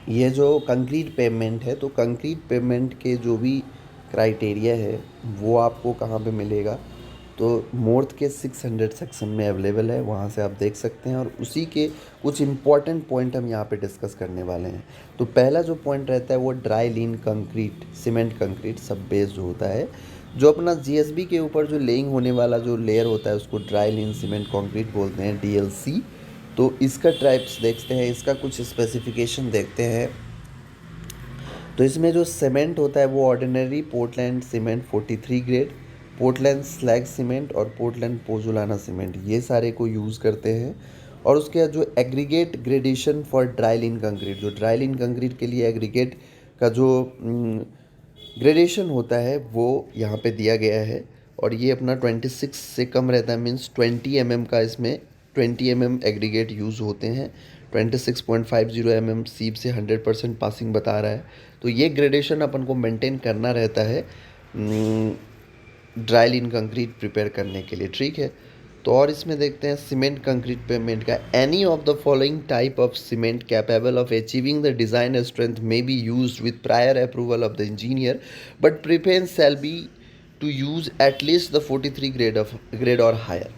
ये जो concrete pavement है, तो कंक्रीट पेवमेंट के जो भी क्राइटेरिया है वो आपको कहाँ पे मिलेगा, तो मोर्थ के 600 सेक्शन में अवेलेबल है, वहाँ से आप देख सकते हैं। और उसी के कुछ इंपॉर्टेंट पॉइंट हम यहाँ पे डिस्कस करने वाले हैं। तो पहला जो पॉइंट रहता है वो ड्राई लीन कंक्रीट सीमेंट कंक्रीट सब बेस जो होता है, जो अपना जीएसबी के ऊपर जो लेइंग होने वाला जो लेयर होता है उसको ड्राई लीन सीमेंट कंक्रीट बोलते हैं, डीएलसी। तो इसका टाइप्स देखते हैं, इसका कुछ स्पेसिफिकेशन देखते हैं। तो इसमें जो सीमेंट होता है वो ordinary Portland cement 43 grade, Portland slag cement और पोर्टलैंड पोजुलाना सीमेंट, ये सारे को यूज़ करते हैं। और उसके बाद जो एग्रीगेट ग्रेडेशन फॉर ड्राइलिन कंक्रीट, जो ड्राइलिन कंक्रीट के लिए एग्रीगेट का जो ग्रेडेशन होता है वो यहाँ पे दिया गया है। और ये अपना 26 से कम रहता है, मीन्स 20 का इसमें 20 एग्रीगेट यूज़ होते हैं। 26.50 सीप से 100% पासिंग बता रहा है। तो ये ग्रेडेशन अपन को मेंटेन करना रहता है ड्राई लीन कंक्रीट प्रिपेयर करने के लिए, ठीक है। तो और इसमें देखते हैं सीमेंट कंक्रीट पेमेंट का, any of the following type of cement capable of achieving the design strength may be used with prior approval of the engineer, but preference shall be to use at least the 43 grade और हायर।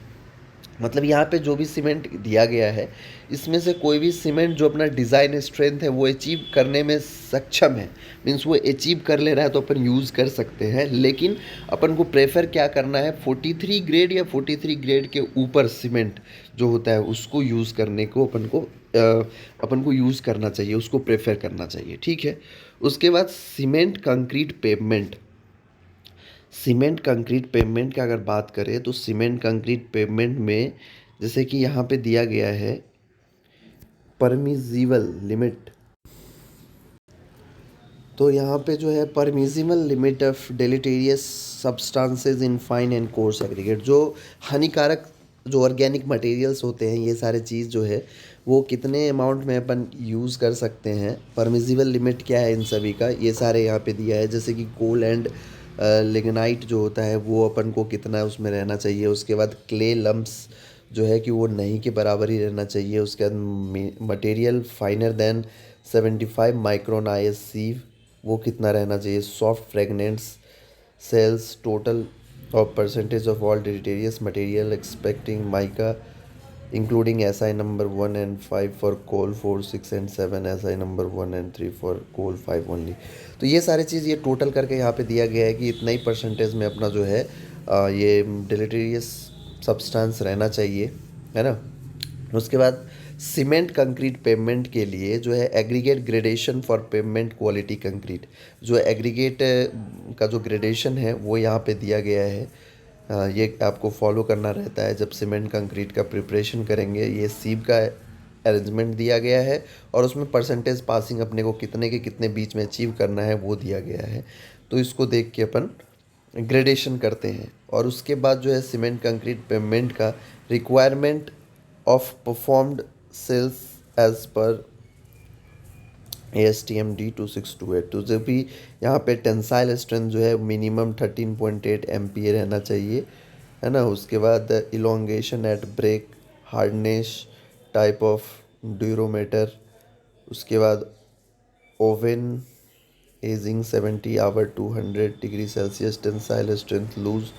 मतलब यहाँ पे जो भी cement दिया गया है इसमें से कोई भी सीमेंट जो अपना डिज़ाइन स्ट्रेंथ है वो अचीव करने में सक्षम है, मीन्स वो अचीव कर ले रहा है तो अपन यूज़ कर सकते हैं। लेकिन अपन को प्रेफर क्या करना है, 43 ग्रेड या 43 ग्रेड के ऊपर सीमेंट जो होता है उसको यूज़ करने को अपन को यूज़ करना चाहिए, उसको प्रेफर करना चाहिए, ठीक है। उसके बाद cement concrete pavement, cement concrete pavement की अगर बात करें तो सीमेंट कंक्रीट पेवमेंट में जैसे कि यहाँ पे दिया गया है परमिजिबल लिमिट। तो यहाँ पे जो है permissible limit of deleterious substances in fine and coarse aggregate, जो हानिकारक जो ऑर्गेनिक मटेरियल्स होते हैं ये सारे चीज़ जो है वो कितने अमाउंट में अपन यूज़ कर सकते हैं, परमिजिबल लिमिट क्या है इन सभी का, ये सारे यहाँ पे दिया है। जैसे कि कोल एंड लिग्नाइट जो होता है वो अपन को कितना उसमें रहना चाहिए। उसके बाद क्ले लम्प्स जो है कि वो नहीं के बराबर ही रहना चाहिए। उसके बाद material finer than 75 micron ISC वो कितना रहना चाहिए। सॉफ्ट फ्रेगनेंट्स सेल्स टोटल और percentage of all deleterious material excepting mica including SI number 1 and 5 for col 4 6 and 7, SI number 1 and 3 for col 5 only. तो ये सारी चीज़ ये टोटल करके यहाँ पे दिया गया है कि इतना ही परसेंटेज में अपना जो है ये डिलीटेरियस सब्सटेंस रहना चाहिए, है ना। उसके बाद सीमेंट कंक्रीट पेवमेंट के लिए जो है aggregate gradation for pavement quality concrete, जो एग्रीगेट का जो ग्रेडेशन है वो यहाँ पे दिया गया है। ये आपको फॉलो करना रहता है जब सीमेंट कंक्रीट का प्रिपरेशन करेंगे। ये सीप का अरेंजमेंट दिया गया है और उसमें परसेंटेज पासिंग अपने को कितने के कितने बीच में अचीव करना है वो दिया गया है। तो इसको देख के अपन ग्रेडेशन करते हैं। और उसके बाद जो है सीमेंट कंक्रीट पेवमेंट का requirement of preformed seals as per ASTM D2628। तो जब भी यहाँ पे टेंसाइल स्ट्रेंथ जो है मिनिमम 13.8 MPa रहना चाहिए, है ना। उसके बाद elongation at break hardness type of durometer. उसके बाद oven ageing 70 hour 200 degree Celsius, tensile strength loss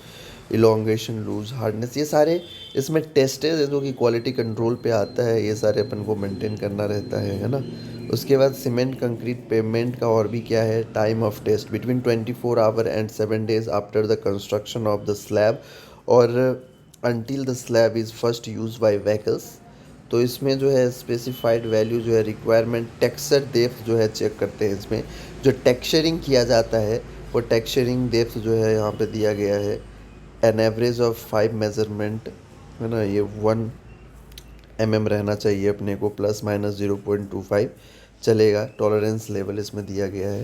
elongation loss hardness, ये सारे इसमें टेस्ट है जो कि क्वालिटी कंट्रोल पे आता है। ये सारे अपन को मेंटेन करना रहता है ना। उसके बाद सीमेंट कंक्रीट पेवमेंट का और भी क्या है, time of test between 24 hour and 7 days after the construction of the slab और until the slab is first use by vehicles. तो इसमें जो है स्पेसिफाइड वैल्यू जो है रिक्वायरमेंट टेक्सचर डेप्थ जो है चेक करते हैं। इसमें जो टेक्सचरिंग किया जाता है वो टेक्सचरिंग डेप्थ जो है यहाँ पे दिया गया है एन एवरेज ऑफ 5 मेजरमेंट, है ना। ये 1 mm रहना चाहिए अपने को, प्लस माइनस 0.25 चलेगा। टॉलरेंस लेवल इसमें दिया गया है।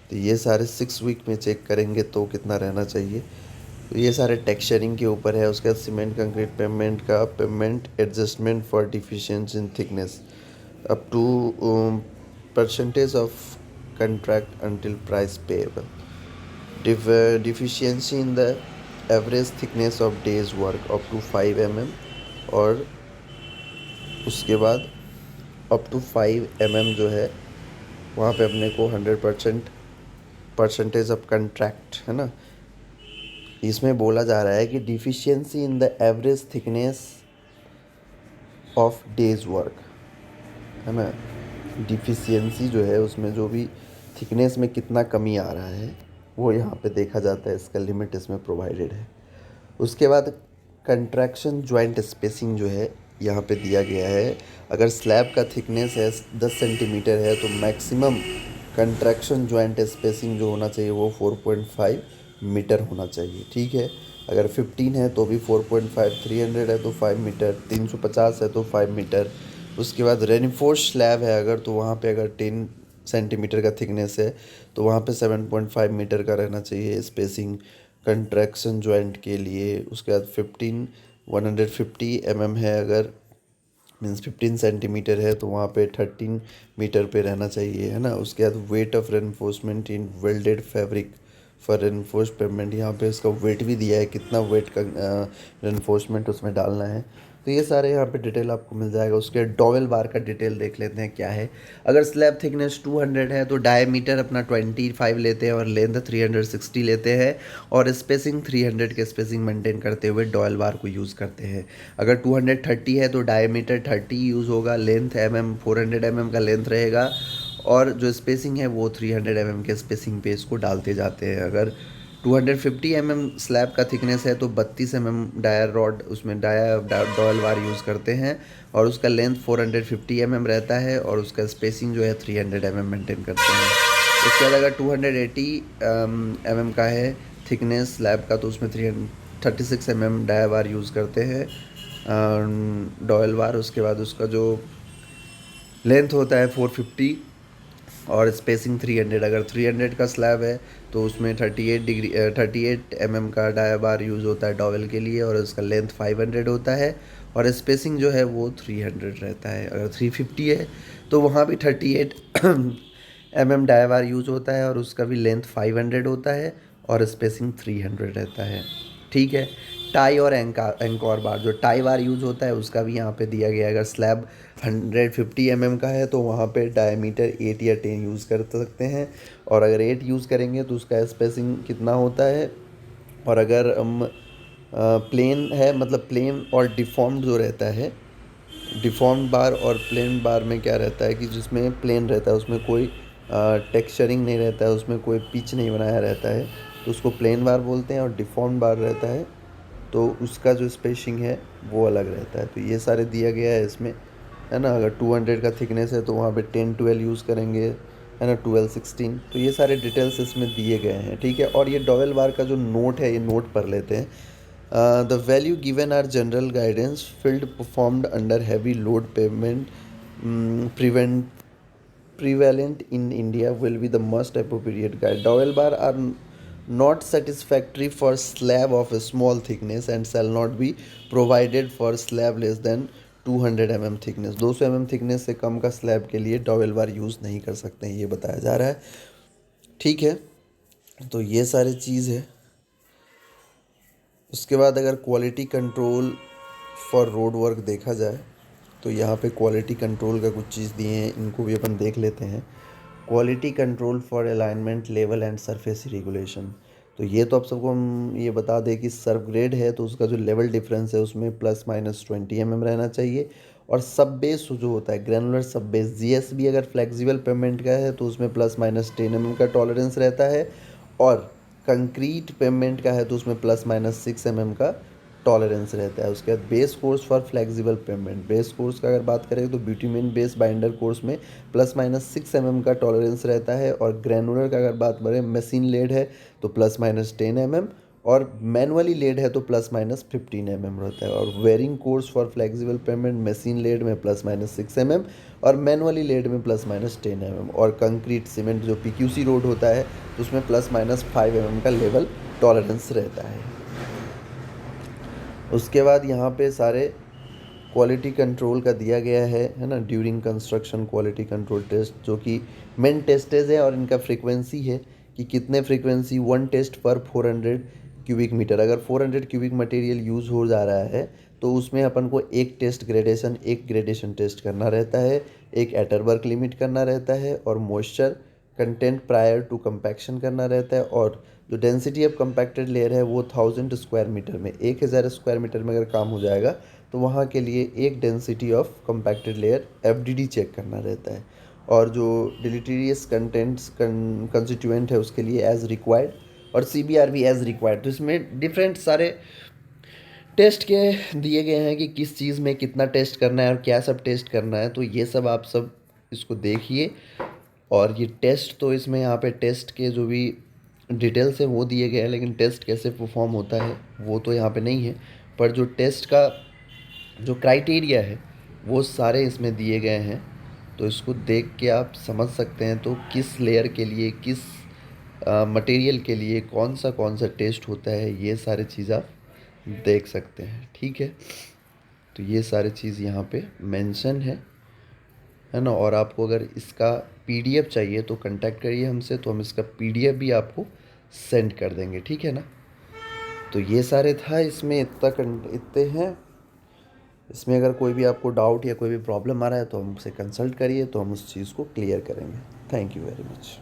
तो ये सारे 6 वीक में चेक करेंगे तो कितना रहना चाहिए। तो ये सारे टेक्सचरिंग के ऊपर है। उसके बाद सीमेंट कंक्रीट पेवमेंट का pavement adjustment for deficiency in thickness up to percentage of contract unit price payable, deficiency in the average thickness of day's work up to 5 mm। और उसके बाद अप टू 5 mm जो है वहाँ पे अपने को 100% परसेंटेज ऑफ कंट्रैक्ट है ना। इसमें बोला जा रहा है कि deficiency in the average thickness of days work है ना। डिफिशियंसी जो है उसमें जो भी थिकनेस में कितना कमी आ रहा है वो यहाँ पे देखा जाता है, इसका लिमिट इसमें प्रोवाइडेड है। उसके बाद कंट्रैक्शन जॉइंट स्पेसिंग जो है यहाँ पे दिया गया है। अगर स्लैब का थिकनेस है 10 सेंटीमीटर है तो मैक्सिमम कंट्रैक्शन जॉइंट स्पेसिंग जो होना चाहिए वो 4.5 मीटर होना चाहिए, ठीक है। अगर 15 है तो भी 4.5, 300 है तो 5 मीटर, 350 है तो 5 मीटर। उसके बाद रेनफोर्स स्लैब है अगर, तो वहाँ पे अगर 10 सेंटीमीटर का थिकनेस है तो वहाँ पे 7.5 मीटर का रहना चाहिए स्पेसिंग कंट्रैक्शन जॉइंट के लिए। उसके बाद 150 है अगर, मीन्स 15 सेंटीमीटर है तो वहाँ पे 13 मीटर पे रहना चाहिए है ना। उसके बाद weight of reinforcement in welded fabric for reinforce payment, यहाँ पे इसका वेट भी दिया है, कितना वेट का रेनफोर्समेंट उसमें डालना है। तो ये सारे यहाँ पे डिटेल आपको मिल जाएगा। उसके डॉवेल बार का डिटेल देख लेते हैं क्या है। अगर स्लैब थिकनेस 200 है तो डायमीटर अपना 25 लेते हैं और लेंथ 360 लेते हैं और स्पेसिंग 300 के स्पेसिंग मेंटेन करते हुए डॉयल बार को यूज़ करते हैं। अगर 230 है तो डायमीटर 30 यूज़ होगा, लेंथ 400 का लेंथ रहेगा और जो स्पेसिंग है वो 300 के स्पेसिंग पे इसको डालते जाते हैं। अगर 250 स्लैब का थिकनेस है तो 32 डायर रॉड उसमें डॉयल वार यूज़ करते हैं और उसका लेंथ 450 रहता है और उसका स्पेसिंग जो है 300 मेंटेन करते हैं। उसके बाद अगर 280 का है थिकनेस स्लैब का तो उसमें 36 डायर वार यूज़ करते हैं डॉयल वार। उसके बाद उसका जो लेंथ होता है 450 और स्पेसिंग 300। अगर 300 का स्लैब है तो उसमें 38 का डाया बार यूज़ होता है डॉवेल के लिए और उसका लेंथ 500 होता है और स्पेसिंग जो है वो 300 रहता है। अगर 350 है तो वहाँ भी 38 डाया बार यूज़ होता है और उसका भी लेंथ 500 होता है और स्पेसिंग 300 रहता है, ठीक है। टाई और एंकॉर बार, जो टाई बार यूज़ होता है उसका भी यहाँ पे दिया गया है। अगर स्लैब 150 का है तो वहाँ पे डायमीटर 8 या 10 यूज़ कर सकते हैं और अगर 8 यूज़ करेंगे तो उसका स्पेसिंग कितना होता है। और अगर हम प्लेन है, मतलब प्लेन और डिफॉर्म्ड जो रहता है, डिफॉर्म्ड बार और प्लेन बार में क्या रहता है कि जिसमें प्लेन रहता है उसमें कोई टेक्सचरिंग नहीं रहता है, उसमें कोई पिच नहीं बनाया रहता है तो उसको प्लेन बार बोलते हैं। और डिफॉर्म्ड बार रहता है तो उसका जो स्पेसिंग है वो अलग रहता है। तो ये सारे दिया गया है इसमें है ना। अगर 200 का थिकनेस है तो वहाँ पे 10-12 यूज़ करेंगे है ना, 12-16। तो ये सारे डिटेल्स इसमें दिए गए हैं, ठीक है। और ये डॉवेल बार का जो नोट है ये नोट पढ़ लेते हैं। The value given are general guidance field performed under heavy load pavement prevalent in India will be the most appropriate guide. Dowel bar are not satisfactory for slab of a small thickness and shall not be provided for slab less than 200 thickness. 200 thickness से कम का slab के लिए dowel बार use नहीं कर सकते हैं, ये बताया जा रहा है, ठीक है। तो ये सारी चीज़ है। उसके बाद अगर quality control for road work देखा जाए तो यहाँ पे क्वालिटी कंट्रोल का कुछ चीज़ दिए हैं, इनको भी अपन देख लेते हैं। Quality control for alignment level and surface regulation. तो ये तो आप सबको हम ये बता दें कि सर्व ग्रेड है तो उसका जो लेवल डिफरेंस है उसमें ±20 रहना चाहिए। और सब बेस जो होता है ग्रैनुलर सब बेस जीएसबी अगर फ्लेक्सिबल पेमेंट का है तो उसमें ±10 का टॉलरेंस रहता है और कंक्रीट पेमेंट का है तो उसमें ±6 का टॉलरेंस रहता है। उसके बाद base course for flexible payment, base course का अगर बात करें तो ब्यूटीमेन बेस बाइंडर कोर्स में ±6 का टॉलरेंस रहता है। और ग्रैनुलर का अगर बात करें मशीन लेड है तो ±10 और मैनुअली लेड है तो ±15 रहता है। और wearing course for flexible pavement machine laid में +6 और मैनुअली लेड में +10 और कंक्रीट सीमेंट जो पीक्यूसी रोड होता है तो उसमें +5 का लेवल टॉलरेंस रहता है। उसके बाद यहाँ पे सारे क्वालिटी कंट्रोल का दिया गया है ना। During construction quality control test जो कि मेन टेस्टेज है और इनका फ्रीक्वेंसी है कि कितने फ्रीक्वेंसी 1 टेस्ट पर 400 क्यूबिक मीटर। अगर 400 क्यूबिक मटेरियल यूज़ हो जा रहा है तो उसमें अपन को एक ग्रेडेशन टेस्ट करना रहता है, एक एटरबर्ग लिमिट करना रहता है और moisture content prior to compaction करना रहता है। और जो डेंसिटी ऑफ कंपैक्टेड लेयर है वो 1000 स्क्वायर मीटर में, 1000 स्क्वायर मीटर में अगर काम हो जाएगा तो वहाँ के लिए एक density of compacted layer FDD check करना रहता है। और जो डिलीटेरियस कंटेंट्स कंस्टिट्यूएंट है उसके लिए एज रिक्वायर्ड, और CBR भी एज रिक्वायर्ड। तो इसमें डिफरेंट सारे टेस्ट के दिए गए हैं कि किस चीज़ में कितना टेस्ट करना है और क्या सब टेस्ट करना है। तो ये सब आप सब इसको देखिए। और ये टेस्ट तो इसमें यहाँ पे टेस्ट के जो भी डिटेल्स हैं वो दिए गए हैं, लेकिन टेस्ट कैसे परफॉर्म होता है वो तो यहाँ पे नहीं है। पर जो टेस्ट का जो क्राइटेरिया है वो सारे इसमें दिए गए हैं। तो इसको देख के आप समझ सकते हैं तो किस लेयर के लिए, किस मटेरियल के लिए कौन सा टेस्ट होता है, ये सारी चीज़ आप देख सकते हैं। ठीक है, तो ये सारी चीज़ यहाँ पे मेंशन है ना। और आपको अगर इसका PDF चाहिए तो कांटेक्ट करिए हमसे, तो हम इसका PDF भी आपको सेंड कर देंगे। ठीक है ना। तो ये सारे था इसमें, इतने हैं। इसमें अगर कोई भी आपको डाउट या कोई भी प्रॉब्लम आ रहा है तो हमसे कंसल्ट करिए, तो हम उस चीज़ को क्लियर करेंगे। Thank you very much.